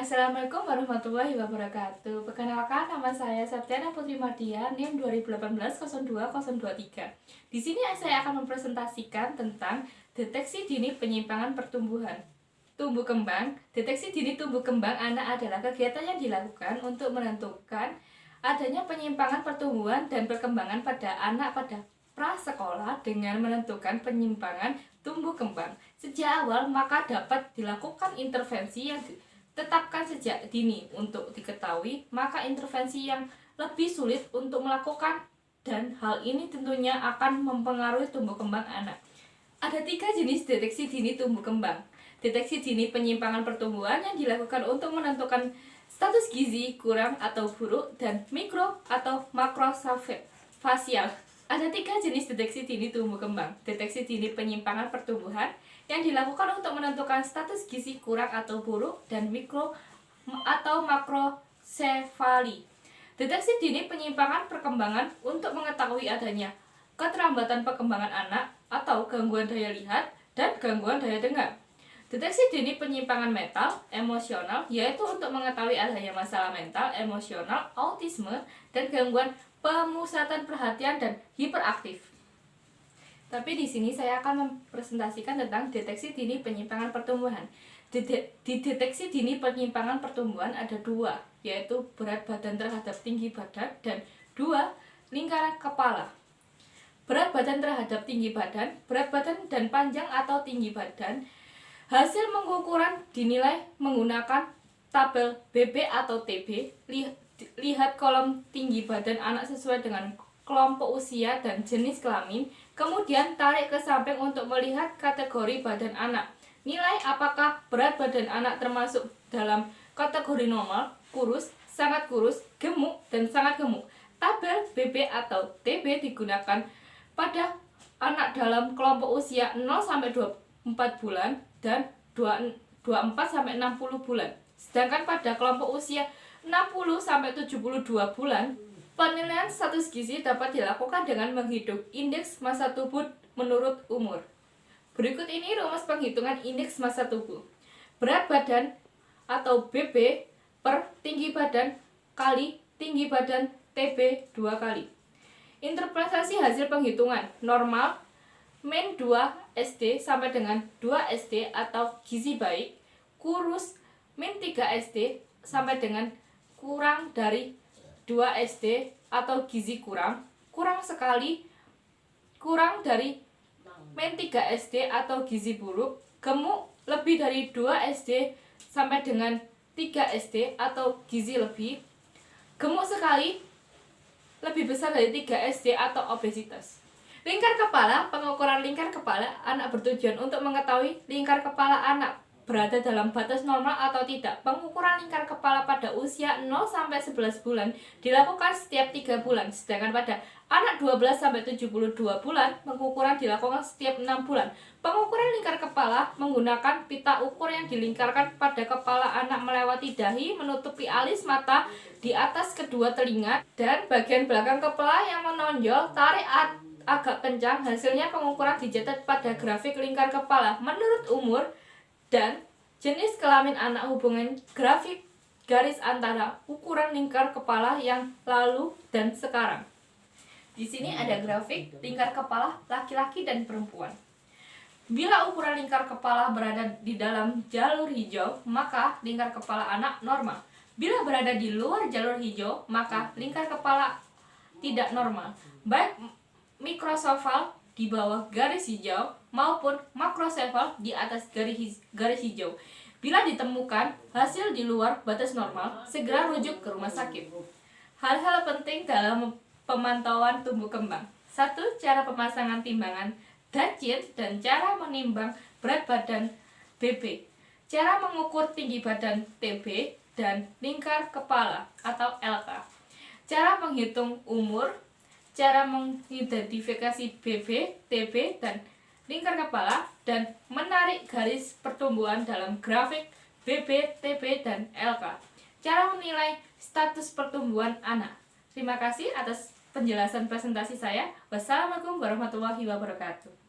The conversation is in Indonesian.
Assalamualaikum warahmatullahi wabarakatuh. Perkenalkan, nama saya Septiana Putri Mardia, NIM 2018-02023. Di sini saya akan mempresentasikan tentang deteksi dini penyimpangan pertumbuhan. Tumbuh kembang. Deteksi dini tumbuh kembang anak adalah kegiatan yang dilakukan untuk menentukan adanya penyimpangan pertumbuhan dan perkembangan pada anak pada prasekolah dengan menentukan penyimpangan tumbuh kembang. Sejak awal maka dapat dilakukan intervensi yang tetapkan sejak dini untuk diketahui, maka intervensi yang lebih sulit untuk melakukan dan hal ini tentunya akan mempengaruhi tumbuh kembang anak. Ada 3 jenis deteksi dini tumbuh kembang. Deteksi dini penyimpangan pertumbuhan yang dilakukan untuk menentukan status gizi kurang atau buruk dan mikro atau makrofasial. Ada 3 jenis deteksi dini tumbuh kembang. Deteksi dini penyimpangan pertumbuhan yang dilakukan untuk menentukan status gizi kurang atau buruk dan mikro atau makrosefali. Deteksi dini penyimpangan perkembangan untuk mengetahui adanya keterlambatan perkembangan anak atau gangguan daya lihat dan gangguan daya dengar. Deteksi dini penyimpangan mental, emosional, yaitu untuk mengetahui adanya masalah mental, emosional, autisme, dan gangguan pemusatan perhatian dan hiperaktif. Tapi di sini saya akan mempresentasikan tentang deteksi dini penyimpangan pertumbuhan. Di deteksi dini penyimpangan pertumbuhan ada 2, yaitu berat badan terhadap tinggi badan dan 2, lingkaran kepala. Berat badan terhadap tinggi badan, berat badan dan panjang atau tinggi badan. Hasil pengukuran dinilai menggunakan tabel BB atau TB. Lihat kolom tinggi badan anak sesuai dengan kelompok usia dan jenis kelamin, kemudian tarik ke samping untuk melihat kategori badan anak. Nilai apakah berat badan anak termasuk dalam kategori normal, kurus, sangat kurus, gemuk, dan sangat gemuk. Tabel BB atau TB digunakan pada anak dalam kelompok usia 0-24 bulan dan 24-60 bulan. Sedangkan pada kelompok usia 60-72 bulan, penilaian status gizi dapat dilakukan dengan menghitung indeks massa tubuh menurut umur. Berikut ini rumus penghitungan indeks massa tubuh. Berat badan atau BB per tinggi badan kali tinggi badan TB 2 kali. Interpretasi hasil penghitungan normal min 2 SD sampai dengan 2 SD atau gizi baik, kurus min 3 SD sampai dengan kurang dari 2 SD atau gizi kurang, kurang sekali, kurang dari min 3 SD atau gizi buruk, gemuk lebih dari 2 SD sampai dengan 3 SD atau gizi lebih, gemuk sekali, lebih besar dari 3 SD atau obesitas. Lingkar kepala, pengukuran lingkar kepala anak bertujuan untuk mengetahui lingkar kepala anak berada dalam batas normal atau tidak. Pengukuran lingkar kepala pada usia 0-11 bulan dilakukan setiap 3 bulan, sedangkan pada anak 12-72 bulan pengukuran dilakukan setiap 6 bulan. Pengukuran lingkar kepala menggunakan pita ukur yang dilingkarkan pada kepala anak melewati dahi, menutupi alis mata di atas kedua telinga dan bagian belakang kepala yang menonjol. Tarik agak kencang. Hasilnya pengukuran dicatat pada grafik lingkar kepala menurut umur dan jenis kelamin anak. Hubungan grafik garis antara ukuran lingkar kepala yang lalu dan sekarang. Di sini ada grafik lingkar kepala laki-laki dan perempuan. Bila ukuran lingkar kepala berada di dalam jalur hijau, maka lingkar kepala anak normal. Bila berada di luar jalur hijau, maka lingkar kepala tidak normal. Baik mikrosefal di bawah garis hijau maupun makrosefal di atas garis hijau. Bila ditemukan hasil di luar batas normal, segera rujuk ke rumah sakit. Hal-hal penting dalam pemantauan tumbuh kembang. 1. Cara pemasangan timbangan dacin dan cara menimbang berat badan BB. Cara mengukur tinggi badan TB dan lingkar kepala atau LK. Cara menghitung umur. Cara mengidentifikasi BB, TB, dan lingkar kepala, dan menarik garis pertumbuhan dalam grafik BB, TB, dan LK. Cara menilai status pertumbuhan anak. Terima kasih atas penjelasan presentasi saya. Wassalamualaikum warahmatullahi wabarakatuh.